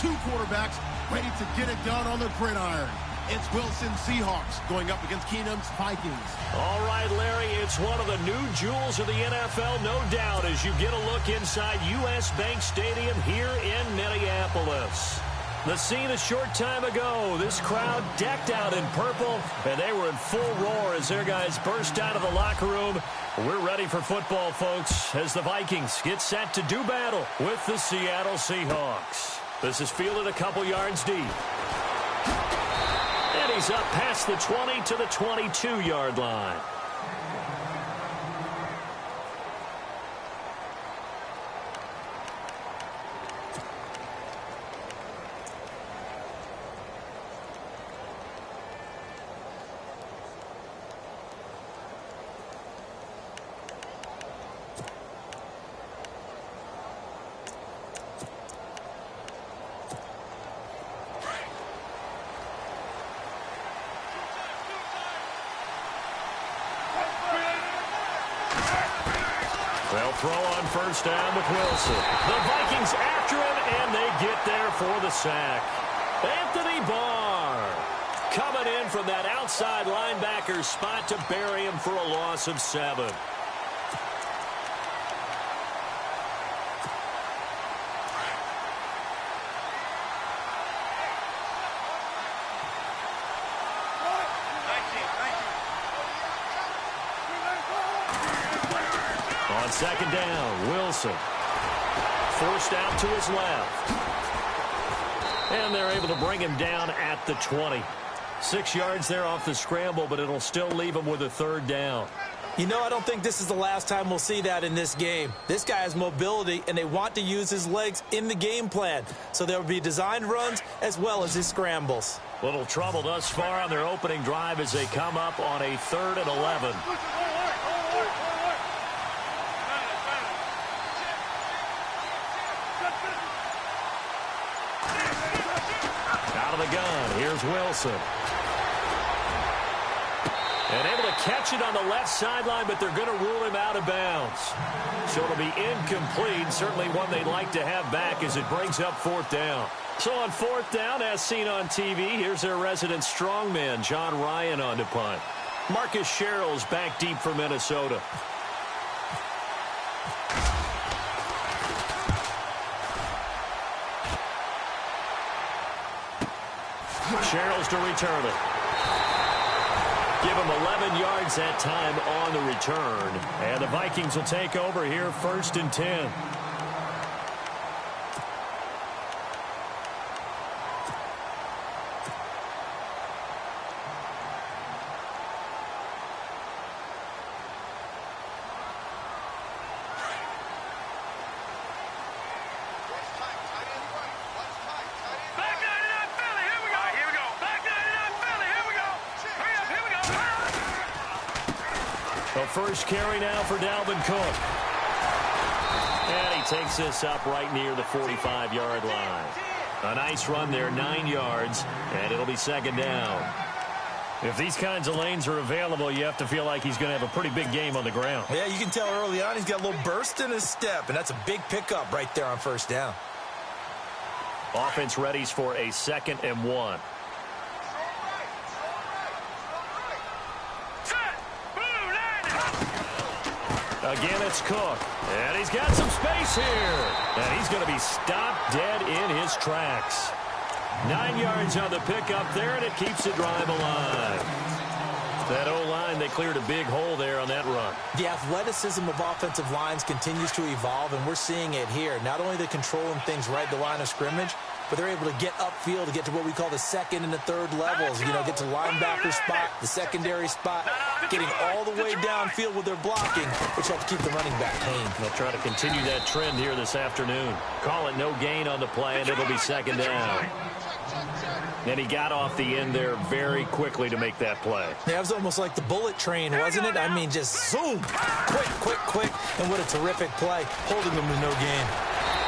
two quarterbacks ready to get it done on the gridiron. It's Wilson Seahawks going up against Keenum's Vikings. All right, Larry, it's one of the new jewels of the NFL, no doubt, as you get a look inside U.S. Bank Stadium here in Minneapolis. The scene a short time ago, this crowd decked out in purple, and they were in full roar as their guys burst out of the locker room. We're ready for football, folks, as the Vikings get set to do battle with the Seattle Seahawks. This is fielded a couple yards deep. And he's up past the 20 to the 22-yard line. They'll throw on first down with Wilson. The Vikings after him, and they get there for the sack. Anthony Barr coming in from that outside linebacker spot to bury him for a loss of 7. On second down, Wilson forced out to his left. And they're able to bring him down at the 20. 6 yards there off the scramble, but it'll still leave him with a third down. You know, I don't think this is the last time we'll see that in this game. This guy has mobility, and they want to use his legs in the game plan. So there will be designed runs as well as his scrambles. Little trouble thus far on their opening drive as they come up on a 3rd and 11. Out of the gun, here's Wilson. And able to catch it on the left sideline, but they're going to rule him out of bounds. So it'll be incomplete, certainly one they'd like to have back as it brings up 4th down. So on 4th down, as seen on TV, here's their resident strongman, John Ryan, on to punt. Marcus Sherrill's back deep for Minnesota. Sherrill's to return it. Give him 11 yards that time on the return. And the Vikings will take over here 1st and 10. The first carry now for Dalvin Cook. And he takes this up right near the 45-yard line. A nice run there, 9 yards, and it'll be 2nd down. If these kinds of lanes are available, you have to feel like he's going to have a pretty big game on the ground. Yeah, you can tell early on he's got a little burst in his step, and that's a big pickup right there on 1st down. Offense readies for a 2nd and 1. Again, it's Cook. And he's got some space here. And he's going to be stopped dead in his tracks. 9 yards on the pickup there, and it keeps the drive alive. That O-line, they cleared a big hole there on that run. The athleticism of offensive lines continues to evolve, and we're seeing it here. Not only are they controlling things right at the line of scrimmage, but they're able to get upfield to get to what we call the 2nd and the 3rd levels. You know, get to linebacker spot, the secondary spot, getting all the way downfield with their blocking, which helps keep the running back clean. They'll try to continue that trend here this afternoon. Call it no gain on the play, and it'll be 2nd down. And he got off the end there very quickly to make that play. Yeah, it was almost like the bullet train, wasn't it? I mean, just zoom, quick, and what a terrific play, holding them to no gain.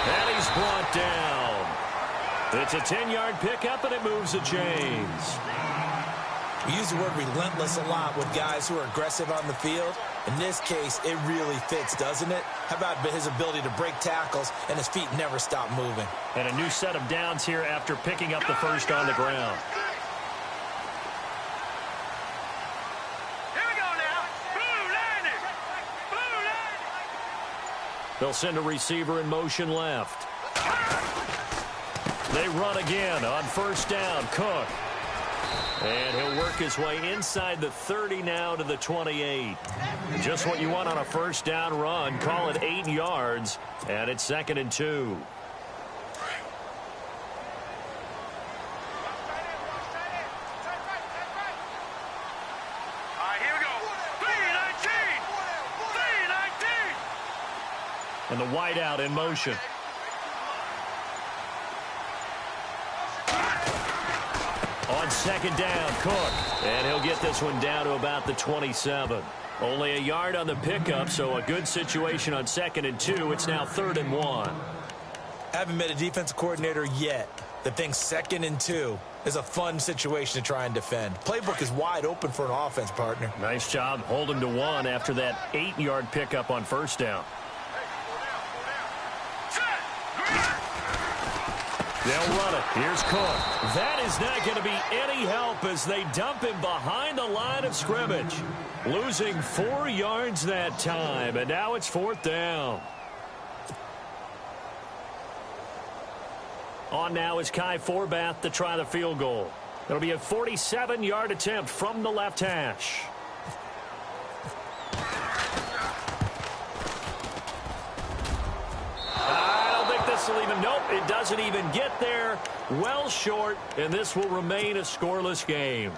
And he's brought down. It's a 10-yard pickup, and it moves the chains. We use the word relentless a lot with guys who are aggressive on the field. In this case, it really fits, doesn't it? How about his ability to break tackles and his feet never stop moving? And a new set of downs here after picking up the first on the ground. Here we go now. Blue line. They'll send a receiver in motion left. They run again on first down. Cook. And he'll work his way inside the 30 now to the 28. Just what you want on a first down run. Call it 8 yards. And it's 2nd and 2. Here we go. 3-19. And the wideout in motion. On second down, Cook. And he'll get this one down to about the 27. Only a yard on the pickup, so a good situation on 2nd and 2. It's now 3rd and 1. Haven't met a defensive coordinator yet that thinks 2nd and 2 is a fun situation to try and defend. Playbook is wide open for an offense, partner. Nice job holding to 1 after that 8-yard pickup on first down. They'll run it. Here's Cook. That is not going to be any help as they dump him behind the line of scrimmage. Losing 4 yards that time, and now it's 4th down. On now is Kai Forbath to try the field goal. It'll be a 47-yard attempt from the left hash. Nope, it doesn't even get there. Well short, and this will remain a scoreless game.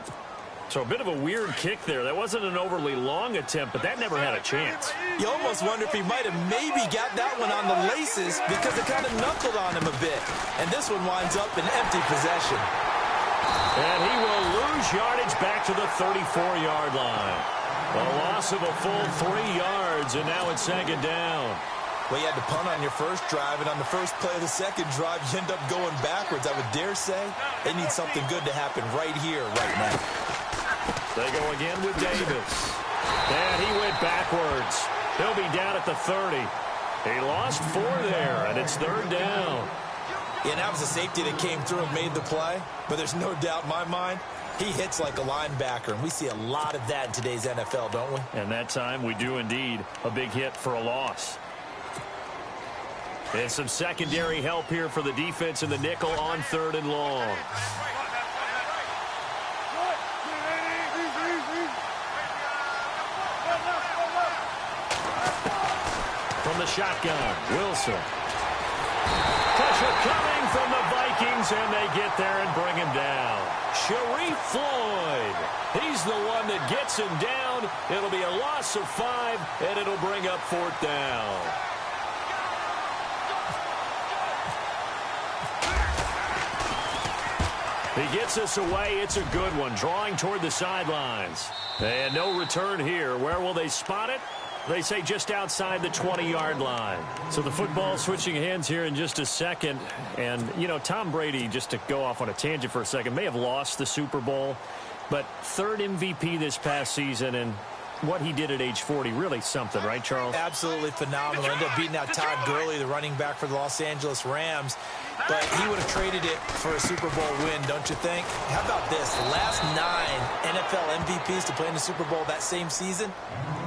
So a bit of a weird kick there. That wasn't an overly long attempt, but that never had a chance. You almost wonder if he might have maybe got that one on the laces because it kind of knuckled on him a bit. And this one winds up in empty possession. And he will lose yardage back to the 34-yard line. A loss of a full 3 yards, and now it's 2nd down. Well, you had to punt on your first drive, and on the first play of the second drive, you end up going backwards. I would dare say they need something good to happen right here, right now. They go again with Davis. And he went backwards. He'll be down at the 30. He lost 4 there, and it's 3rd down. Yeah, and that was a safety that came through and made the play, but there's no doubt in my mind he hits like a linebacker, and we see a lot of that in today's NFL, don't we? And that time we do indeed. A big hit for a loss. And some secondary help here for the defense in the nickel on 3rd and long. From the shotgun, Wilson. Pressure coming from the Vikings, and they get there and bring him down. Sharif Floyd. He's the one that gets him down. It'll be a loss of 5, and it'll bring up 4th down. He gets us away. It's a good one, drawing toward the sidelines. And no return here. Where will they spot it? They say just outside the 20-yard line. So the football switching hands here in just a second. And, you know, Tom Brady, just to go off on a tangent for a second, may have lost the Super Bowl, but 3rd MVP this past season, and what he did at age 40, really something, right, Charles? Absolutely phenomenal. Ended up beating out Todd Gurley, the running back for the Los Angeles Rams. But he would have traded it for a Super Bowl win, don't you think? How about this? The last 9 NFL MVPs to play in the Super Bowl that same season,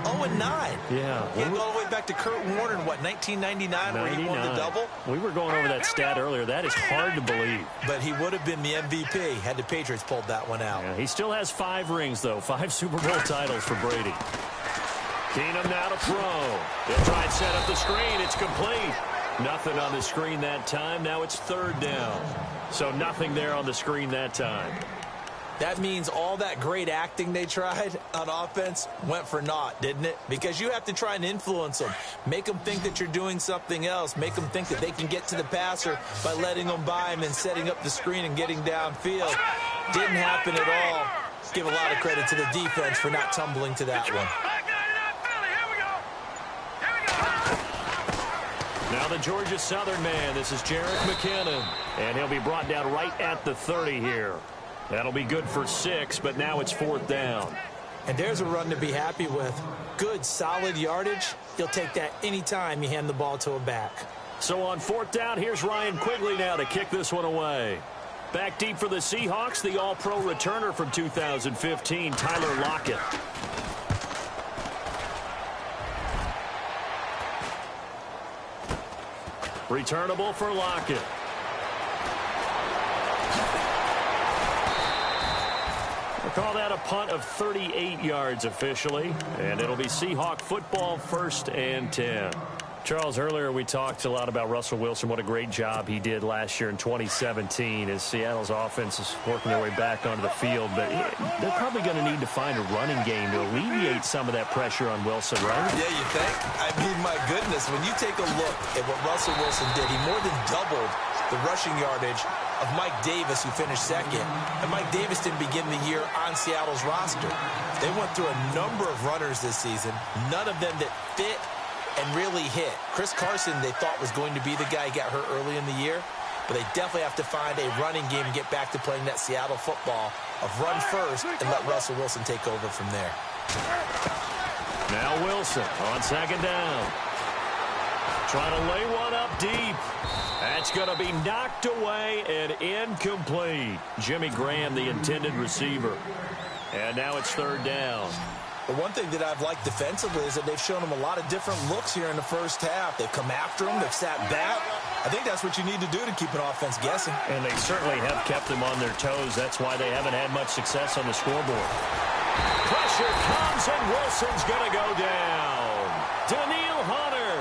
0-9. Yeah. He go all the way back to Kurt Warner in, what, 1999, where he won the double? We were going over that stat earlier. That is hard to believe. But he would have been the MVP had the Patriots pulled that one out. Yeah, he still has 5 rings, though. 5 Super Bowl titles for Brady. Keenum now to throw. He'll try and set up the screen. It's complete. Nothing on the screen that time. Now it's 3rd down. So nothing there on the screen that time. That means all that great acting they tried on offense went for naught, didn't it? Because you have to try and influence them. Make them think that you're doing something else. Make them think that they can get to the passer by letting them by him and setting up the screen and getting downfield. Didn't happen at all. Give a lot of credit to the defense for not tumbling to that one. Now the Georgia Southern man. This is Jerick McKinnon. And he'll be brought down right at the 30 here. That'll be good for 6, but now it's 4th down. And there's a run to be happy with. Good, solid yardage. You'll take that anytime you hand the ball to a back. So on 4th down, here's Ryan Quigley now to kick this one away. Back deep for the Seahawks, the All-Pro returner from 2015, Tyler Lockett. Returnable for Lockett. We'll call that a punt of 38 yards officially, and it'll be Seahawk football, 1st and 10. Charles, earlier we talked a lot about Russell Wilson, what a great job he did last year in 2017 as Seattle's offense is working their way back onto the field. But they're probably going to need to find a running game to alleviate some of that pressure on Wilson, right? Yeah, you think? I mean, my goodness, when you take a look at what Russell Wilson did, he more than doubled the rushing yardage of Mike Davis, who finished 2nd. And Mike Davis didn't begin the year on Seattle's roster. They went through a number of runners this season, none of them that fit and really hit. Chris Carson, they thought, was going to be the guy who got hurt early in the year, but they definitely have to find a running game and get back to playing that Seattle football of run first and let Russell Wilson take over from there. Now Wilson on 2nd down. Trying to lay one up deep. That's going to be knocked away and incomplete. Jimmy Graham, the intended receiver. And now it's 3rd down. The one thing that I've liked defensively is that they've shown him a lot of different looks here in the first half. They've come after him. They've sat back. I think that's what you need to do to keep an offense guessing. And they certainly have kept them on their toes. That's why they haven't had much success on the scoreboard. Pressure comes, and Wilson's going to go down. Daniil Hunter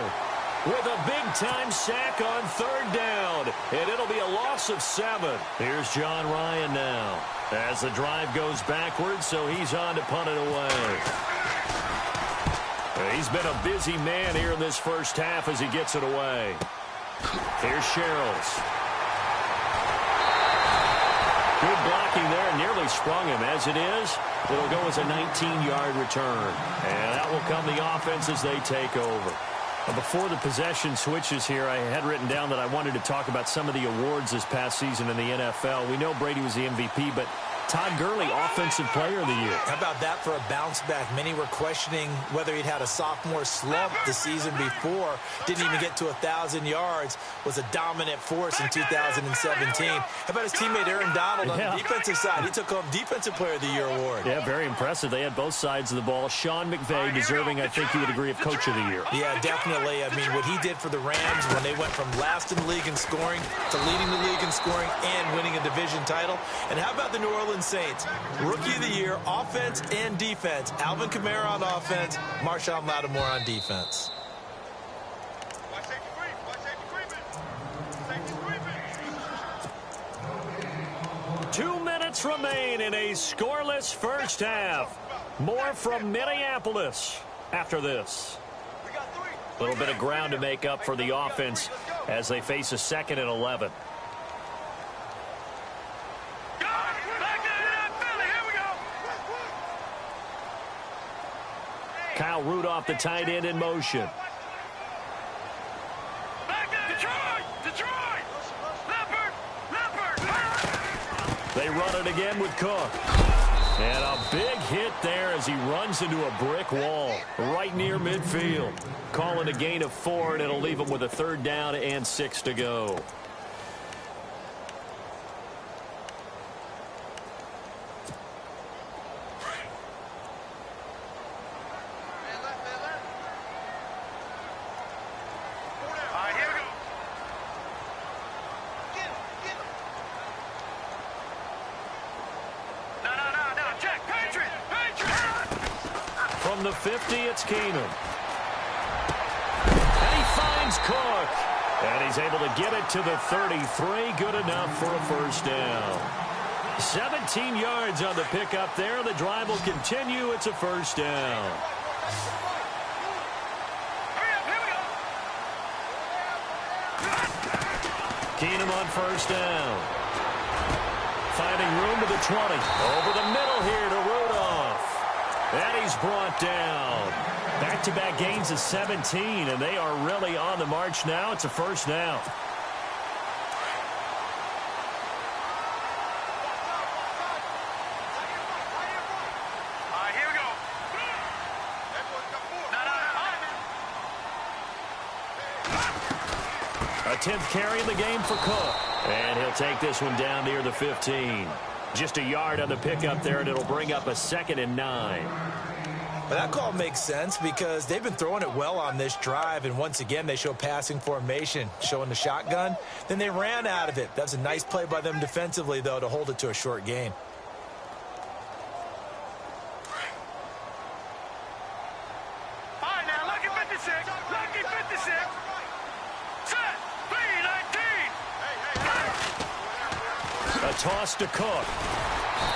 with a big-time sack on 3rd down. And it'll be a loss of 7. Here's John Ryan now, as the drive goes backwards, so he's on to punt it away. He's been a busy man here in this first half as he gets it away. Here's Sherrills. Good blocking there, nearly sprung him. As it is, it'll go as a 19-yard return. And that will come the offense as they take over. Before the possession switches here, I had written down that I wanted to talk about some of the awards this past season in the NFL. We know Brady was the MVP, but Todd Gurley, Offensive Player of the Year. How about that for a bounce back? Many were questioning whether he'd had a sophomore slump the season before. Didn't even get to 1,000 yards. Was a dominant force in 2017. How about his teammate Aaron Donald on the defensive side? He took home Defensive Player of the Year award. Yeah, very impressive. They had both sides of the ball. Sean McVay deserving, I think you would agree, of Coach of the Year. Yeah, definitely. I mean, what he did for the Rams when they went from last in the league in scoring to leading the league in scoring and winning a division title. And how about the New Orleans Saints? Rookie of the Year, offense and defense. Alvin Kamara on offense, Marshawn Lattimore on defense. 2 minutes remain in a scoreless first half. More from Minneapolis after this. A little bit of ground to make up for the offense as they face a 2nd and 11. Kyle Rudolph, the tight end, in motion. Detroit! Leopard! They run it again with Cook. And a big hit there as he runs into a brick wall right near midfield. Calling a gain of 4, and it'll leave him with a 3rd down and 6 to go. From the 50, it's Keenum. And he finds Cook. And he's able to get it to the 33. Good enough for a 1st down. 17 yards on the pickup there. The drive will continue. It's a 1st down. Keenum on 1st down. Finding room to the 20. Over the middle here to Rudolph. And he's brought down. Back-to-back gains of 17, and they are really on the march now. It's a 1st down. A 10th carry in the game for Cook. And he'll take this one down near the 15. Just a yard on the pickup there, and it'll bring up a 2nd and 9. Well, that call makes sense because they've been throwing it well on this drive, and once again, they show passing formation, showing the shotgun. Then they ran out of it. That's a nice play by them defensively, though, to hold it to a short gain. All right, now, lucky 56. Lucky 56. Set. B19. A toss to Cook.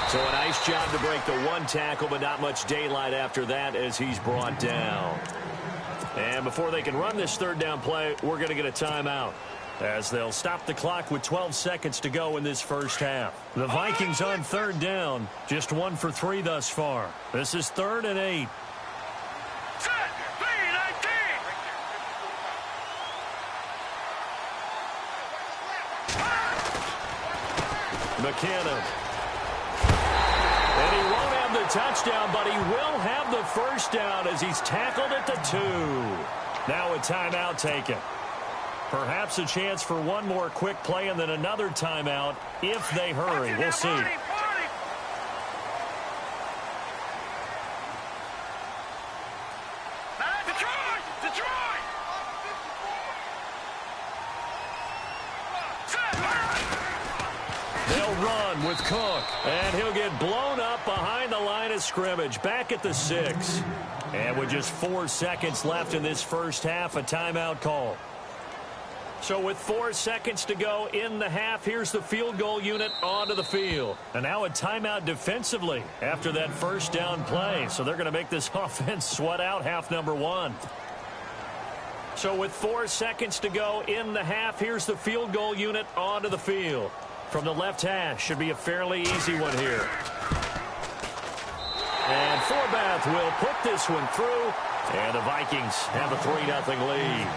So a nice job to break the one tackle, but not much daylight after that as he's brought down. And before they can run this 3rd down play, we're going to get a timeout, as they'll stop the clock with 12 seconds to go in this first half. The Vikings on 3rd down, just 1 for 3 thus far. This is 3rd and 8. Set. B19. McKinnon. And he won't have the touchdown, but he will have the first down as he's tackled at the 2. Now a timeout taken. Perhaps a chance for one more quick play and then another timeout if they hurry. We'll see. Detroit! Detroit! They'll run with Cook, and he'll get blown up behind the line of scrimmage, back at the 6. And with just 4 seconds left in this first half, a timeout call. So with 4 seconds to go in the half, here's the field goal unit onto the field. And now a timeout defensively after that first down play. So they're going to make this offense sweat out half number 1. So with 4 seconds to go in the half, here's the field goal unit onto the field. From the left hash, should be a fairly easy one here. And Forbath will put this one through, and the Vikings have a 3-0 lead.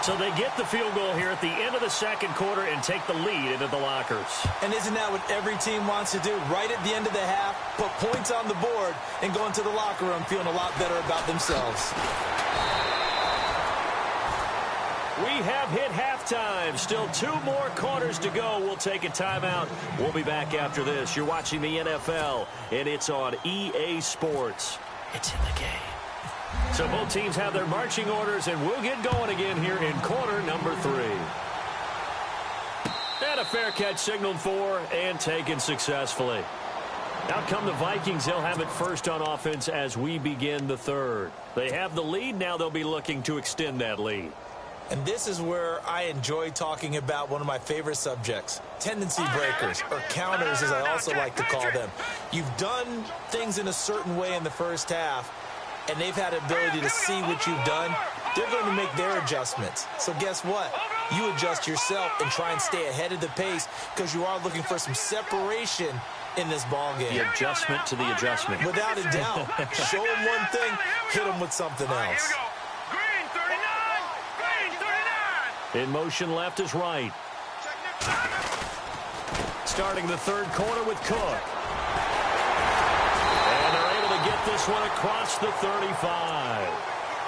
So they get the field goal here at the end of the second quarter and take the lead into the lockers. And isn't that what every team wants to do? Right at the end of the half, put points on the board, and go into the locker room feeling a lot better about themselves. We have hit halftime. Still 2 more quarters to go. We'll take a timeout. We'll be back after this. You're watching the NFL, and it's on EA Sports. It's in the game. So both teams have their marching orders, and we'll get going again here in quarter number 3. And a fair catch signaled for and taken successfully. Out come the Vikings. They'll have it first on offense as we begin the 3rd. They have the lead. Now they'll be looking to extend that lead. And this is where I enjoy talking about one of my favorite subjects, tendency breakers, or counters as I also like to call them. You've done things in a certain way in the first half, and they've had the ability to see what you've done. They're going to make their adjustments. So guess what? You adjust yourself and try and stay ahead of the pace because you are looking for some separation in this ball game. The adjustment to the adjustment. Without a doubt. Show them one thing, hit them with something else. In motion left is right. Starting the 3rd quarter with Cook. And they're able to get this one across the 35.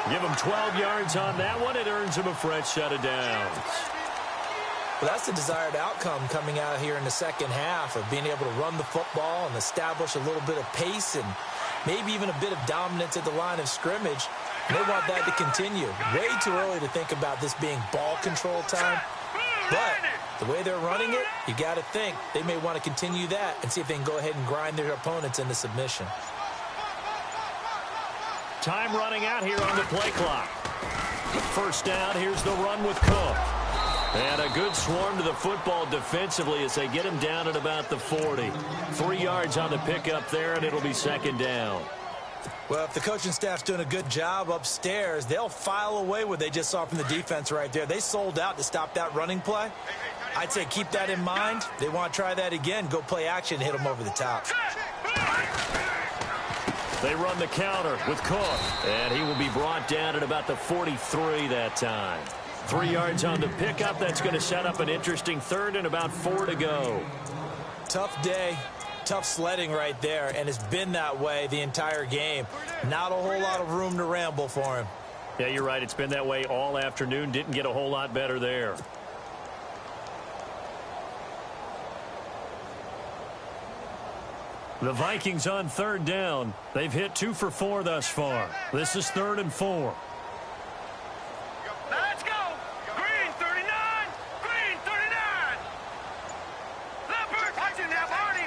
Give them 12 yards on that one. It earns them a fresh set of downs. Well, that's the desired outcome coming out here in the second half of being able to run the football and establish a little bit of pace and maybe even a bit of dominance at the line of scrimmage. They want that to continue. Way too early to think about this being ball control time. But the way they're running it, you got to think they may want to continue that and see if they can go ahead and grind their opponents into submission. Time running out here on the play clock. First down, here's the run with Cook. And a good swarm to the football defensively as they get him down at about the 40. 3 yards on the pickup there, and it'll be 2nd down. Well, if the coaching staff's doing a good job upstairs, they'll file away what they just saw from the defense right there. They sold out to stop that running play. I'd say keep that in mind. They want to try that again. Go play action, hit them over the top. They run the counter with Cook, and he will be brought down at about the 43 that time. 3 yards on the pickup. That's going to set up an interesting 3rd and about 4 to go. Tough day. Tough sledding right there, and it's been that way the entire game. Not a whole lot of room to ramble for him. Yeah, you're right. It's been that way all afternoon. Didn't get a whole lot better there. The Vikings on third down. They've hit 2 for 4 thus far. This is 3rd and 4. Now let's go. Green 39. Green 39. Leopard. Watch it now, Barney.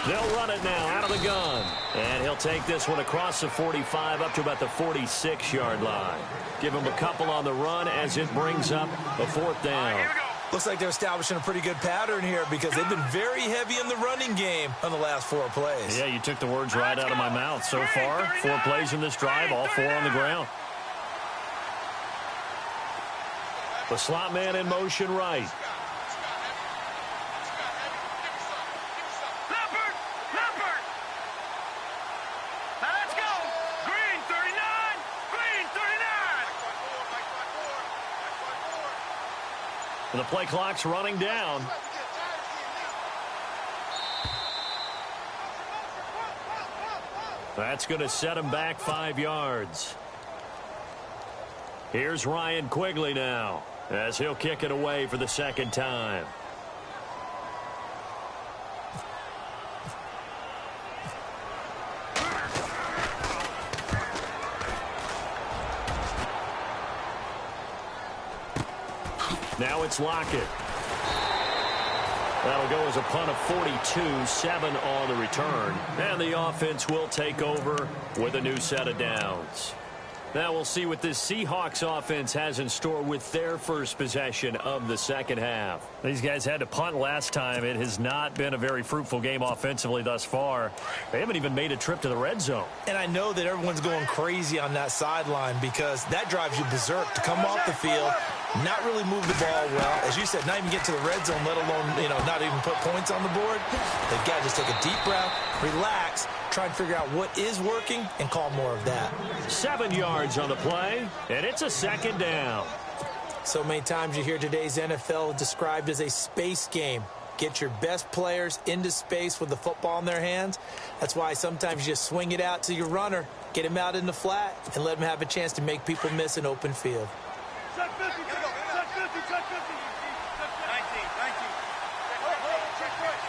They'll run it now out of the gun. And he'll take this one across the 45 up to about the 46-yard line. Give him a couple on the run as it brings up a 4th down. Here we go. Looks like they're establishing a pretty good pattern here because they've been very heavy in the running game on the last 4 plays. Yeah, you took the words right out of my mouth. So far, 4 plays in this drive, all 4 on the ground. The slot man in motion right. Leopard. Leopard. Now let's go. Green 39. Green 39. And the play clock's running down. That's going to set him back 5 yards. Here's Ryan Quigley now as he'll kick it away for the 2nd time. Now it's Lockett. That'll go as a punt of 42, 7 on the return. And the offense will take over with a new set of downs. Now we'll see what this Seahawks offense has in store with their first possession of the 2nd half. These guys had to punt last time. It has not been a very fruitful game offensively thus far. They haven't even made a trip to the red zone. And I know that everyone's going crazy on that sideline because that drives you berserk to come off the field, not really move the ball well. As you said, not even get to the red zone, let alone, not even put points on the board. They've got to just take a deep breath, relax, try and figure out what is working, and call more of that. 7 yards on the play, and it's a 2nd down. So many times you hear today's NFL described as a space game. Get your best players into space with the football in their hands. That's why sometimes you just swing it out to your runner, get him out in the flat, and let him have a chance to make people miss an open field. Set 50. Set 50. Set 50. 19. Check right.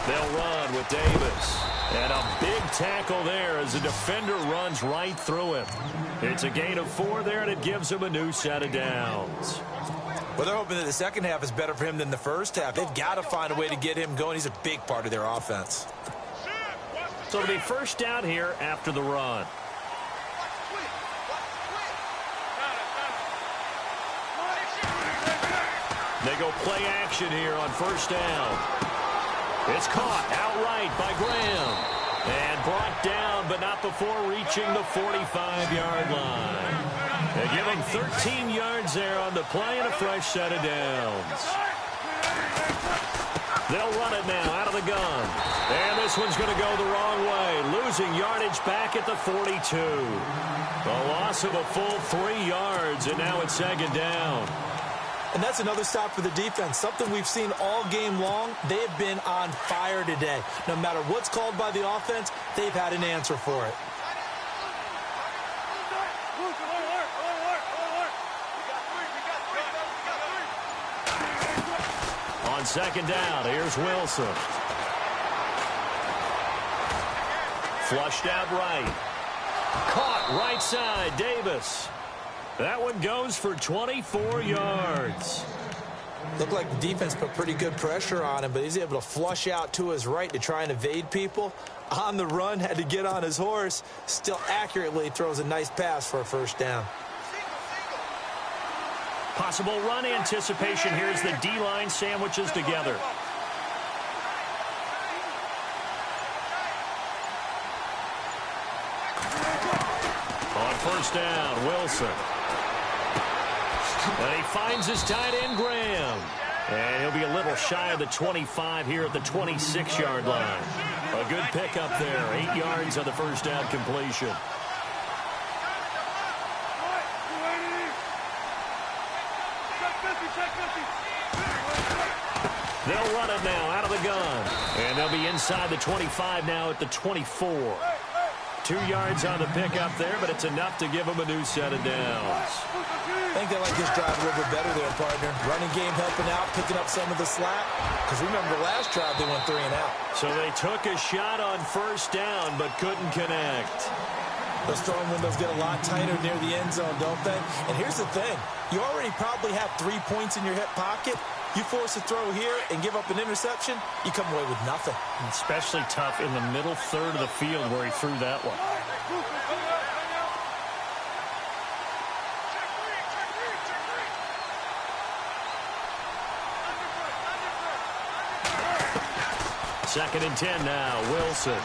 They'll run with Davis. And a big tackle there as the defender runs right through him. It's a gain of 4 there, and it gives him a new set of downs. Well, they're hoping that the 2nd half is better for him than the 1st half. They've got to find a way to get him going. He's a big part of their offense. So it'll be 1st down here after the run. They go play action here on 1st down. It's caught outright by Graham. And brought down, but not before reaching the 45-yard line. They give him 13 yards there on the play and a fresh set of downs. They'll run it now out of the gun. And this one's going to go the wrong way. Losing yardage back at the 42. A loss of a full 3 yards, and now it's 2nd down. And that's another stop for the defense, something we've seen all game long. They have been on fire today. No matter what's called by the offense, they've had an answer for it. On 2nd down, here's Wilson. Flushed out right. Caught right side, Davis. That one goes for 24 yards. Looked like the defense put pretty good pressure on him, but he's able to flush out to his right to try and evade people. On the run, had to get on his horse. Still accurately throws a nice pass for a 1st down. Possible run anticipation here as the D-line sandwiches together. On 1st down, Wilson. And he finds his tight end, Graham. And he'll be a little shy of the 25 here at the 26-yard line. A good pickup there. 8 yards on the 1st down completion. They'll run it now out of the gun. And they'll be inside the 25 now at the 24. 2 yards on the pickup there, but it's enough to give them a new set of downs. I think they like this drive a little bit better there, partner. Running game helping out, picking up some of the slack. Because remember, the last drive they went 3 and out. So they took a shot on first down, but couldn't connect. Those throwing windows get a lot tighter near the end zone, don't they? And here's the thing. You already probably have 3 points in your hip pocket. You force a throw here and give up an interception, you come away with nothing. Especially tough in the middle third of the field where he threw that one. Second and 10 now, Wilson.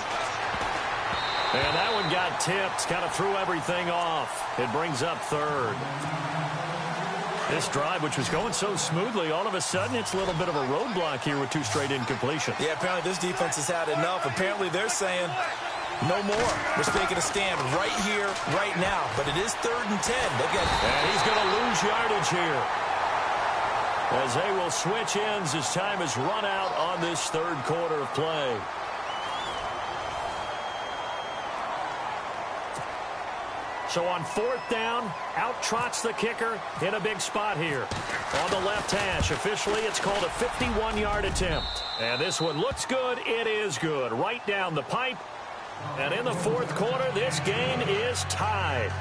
And that one got tipped, kind of threw everything off. It brings up third. This drive, which was going so smoothly, all of a sudden it's a little bit of a roadblock here with 2 straight incompletions. Yeah, apparently this defense has had enough. Apparently they're saying no more. We're taking a stand right here, right now. But it is 3rd and 10. And he's going to lose yardage here, as they will switch ends as time has run out on this 3rd quarter of play. So on 4th down, out trots the kicker in a big spot here. On the left hash, officially it's called a 51-yard attempt. And this one looks good. It is good. Right down the pipe. And in the 4th quarter, this game is tied.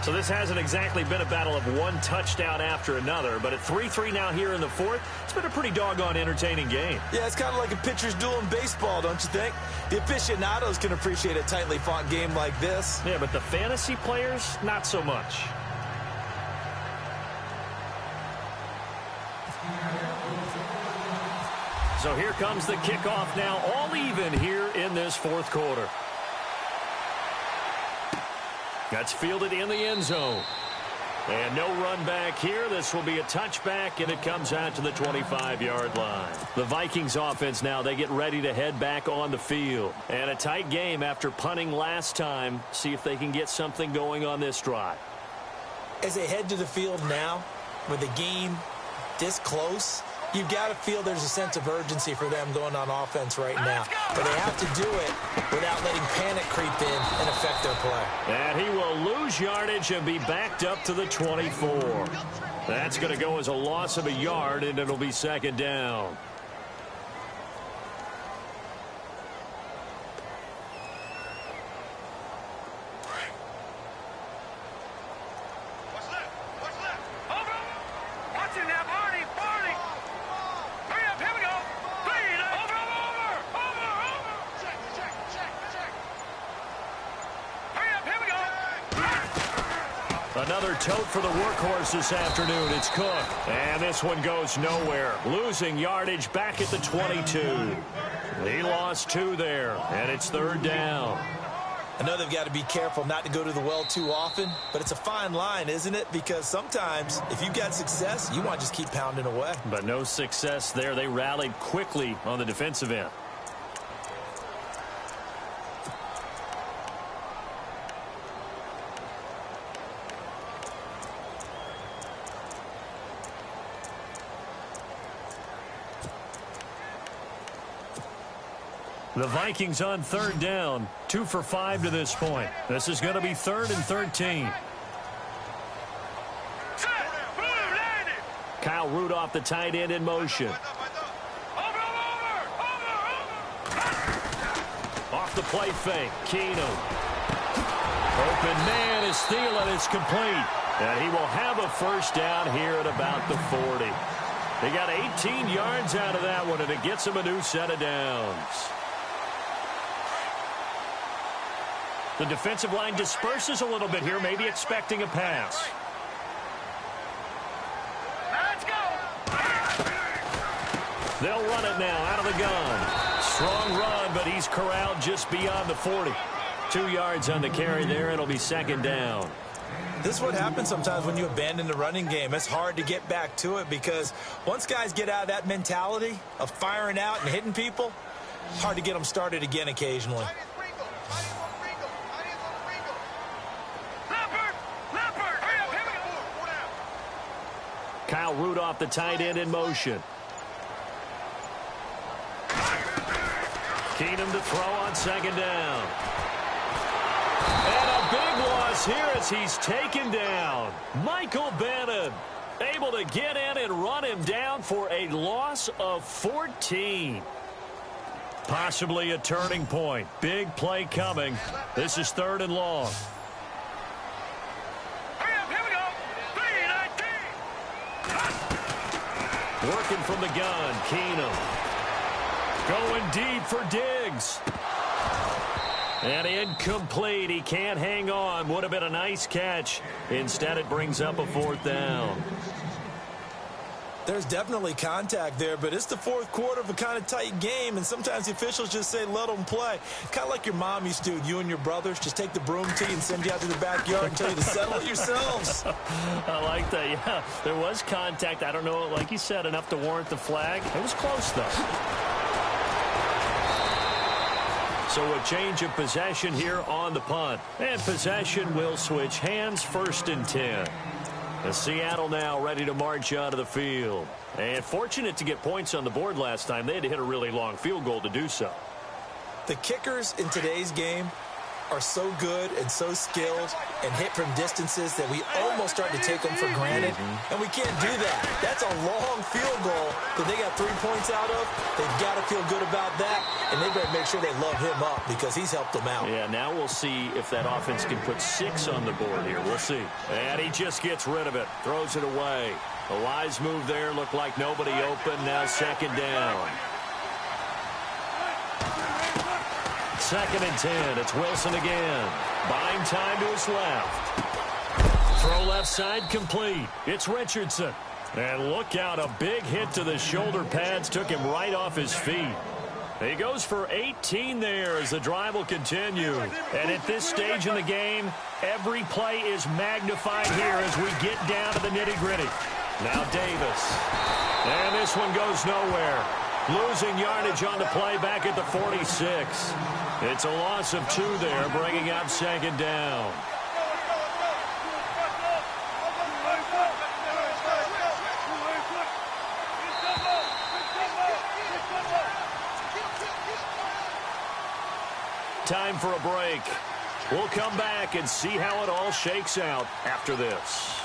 So this hasn't exactly been a battle of one touchdown after another, but at 3-3 now here in the 4th, it's been a pretty doggone entertaining game. Yeah, it's kind of like a pitcher's duel in baseball, don't you think? The aficionados can appreciate a tightly fought game like this. Yeah, but the fantasy players, not so much. So here comes the kickoff now, all even here in this 4th quarter. That's fielded in the end zone. And no run back here. This will be a touchback, and it comes out to the 25-yard line. The Vikings offense now, they get ready to head back on the field. And a tight game after punting last time. See if they can get something going on this drive. As they head to the field now, with the game this close, you've got to feel there's a sense of urgency for them going on offense right now. But they have to do it without letting panic creep in and affect their play. And he will lose yardage and be backed up to the 24. That's going to go as a loss of a yard, and it'll be 2nd down. Another tote for the workhorse this afternoon. It's Cook. And this one goes nowhere. Losing yardage back at the 22. He lost 2 there, and it's 3rd down. I know they've got to be careful not to go to the well too often, but it's a fine line, isn't it? Because sometimes, if you've got success, you want to just keep pounding away. But no success there. They rallied quickly on the defensive end. The Vikings on 3rd down, 2 for 5 to this point. This is going to be 3rd and 13. Kyle Rudolph, the tight end, in motion. Off the play fake, Keenum. Open man is Thielen. It's complete. And he will have a first down here at about the 40. He got 18 yards out of that one, and it gets him a new set of downs. The defensive line disperses a little bit here, maybe expecting a pass. Let's go. They'll run it now out of the gun. Strong run, but he's corralled just beyond the 40. 2 yards on the carry there. It'll be 2nd down. This is what happens sometimes when you abandon the running game. It's hard to get back to it because once guys get out of that mentality of firing out and hitting people, it's hard to get them started again occasionally. Kyle Rudolph, the tight end, in motion. Keenum to throw on 2nd down. here as he's taken down. Michael Bannon able to get in and run him down for a loss of 14. Possibly a turning point. Big play coming. This is 3rd and long. Here we go. 3-19. Working from the gun, Keenum. Going deep for Diggs. And incomplete. He can't hang on. Would have been a nice catch. Instead, it brings up a 4th down. There's definitely contact there, but it's the 4th quarter of a kind of tight game, and sometimes the officials just say, let them play. Kind of like your mom used to do with you and your brothers. Just take the broom tee and send you out to the backyard and tell you to settle it yourselves. I like that. Yeah, there was contact. I don't know, like you said, enough to warrant the flag. It was close, though. So a change of possession here on the punt. And possession will switch hands, 1st and 10. The Seattle now ready to march out of the field. And fortunate to get points on the board last time. They had to hit a really long field goal to do so. The kickers in today's game are so good and so skilled and hit from distances that we almost start to take them for granted. And we can't do that. That's a long field goal that they got 3 points out of. They've got to feel good about that, and they better make sure they love him up because he's helped them out. Yeah, now we'll see if that offense can put 6 on the board here. We'll see. And he just gets rid of it, throws it away. A wise move there. Looked like nobody open. Now 2nd down. 2nd and 10. It's Wilson again. Buying time to his left. Throw left side complete. It's Richardson. And look out, a big hit to the shoulder pads. Took him right off his feet. He goes for 18 there as the drive will continue. And at this stage in the game, every play is magnified here as we get down to the nitty-gritty. Now Davis. And this one goes nowhere. Losing yardage on the play back at the 46. It's a loss of 2 there, bringing up 2nd down. Time for a break. We'll come back and see how it all shakes out after this.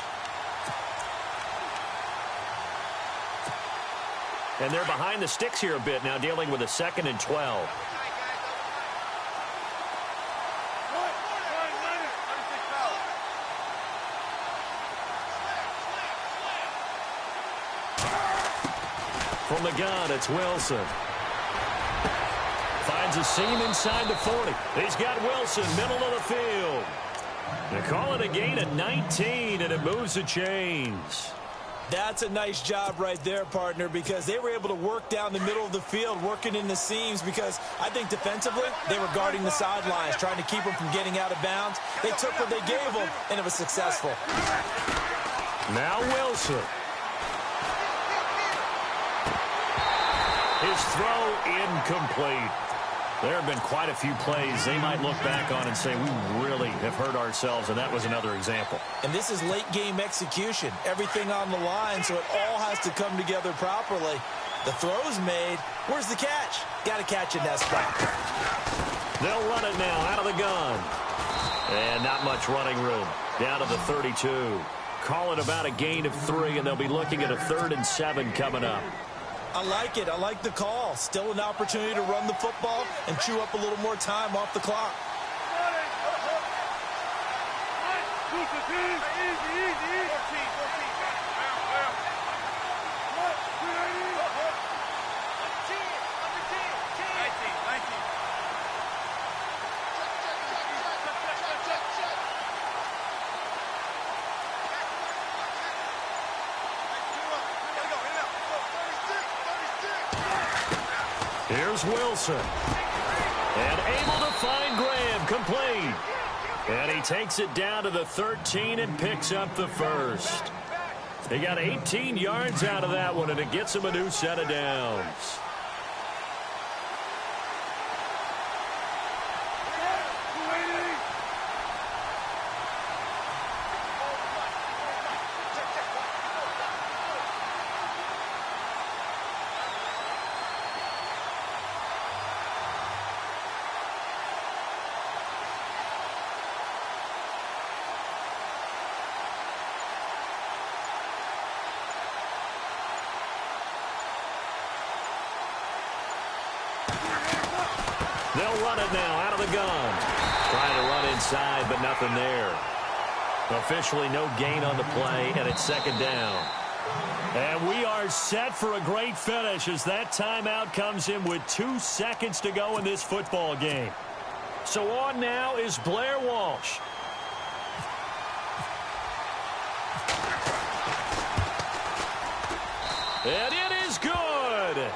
And they're behind the sticks here a bit now, dealing with a 2nd and 12. From the gun, it's Wilson. Finds a seam inside the 40. He's got Wilson, middle of the field. They call it a gain of 19, and it moves the chains. That's a nice job right there, partner, because they were able to work down the middle of the field, working in the seams, because I think defensively they were guarding the sidelines, trying to keep them from getting out of bounds. They took what they gave them, and it was successful. Now Wilson. His throw incomplete. There have been quite a few plays they might look back on and say, we really have hurt ourselves, and that was another example. And this is late-game execution. Everything on the line, so it all has to come together properly. The throw's made. Where's the catch? Got to catch in that spot. They'll run it now out of the gun. And not much running room. Down to the 32. Call it about a gain of 3, and they'll be looking at a 3rd and 7 coming up. I like it. I like the call. Still an opportunity to run the football and chew up a little more time off the clock. Here's Wilson. And able to find Graham, complete. And he takes it down to the 13 and picks up the 1st. He got 18 yards out of that one, and it gets him a new set of downs. They'll run it now out of the gun. Trying to run inside, but nothing there. Officially no gain on the play, and it's second down. And we are set for a great finish as that timeout comes in with 2 seconds to go in this football game. So on now is Blair Walsh. And it is good.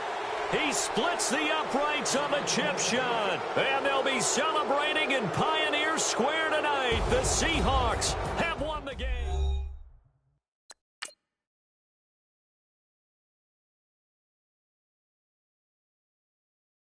He splits the uprights on the chip shot. And they'll be celebrating in Pioneer Square tonight. The Seahawks have won the game.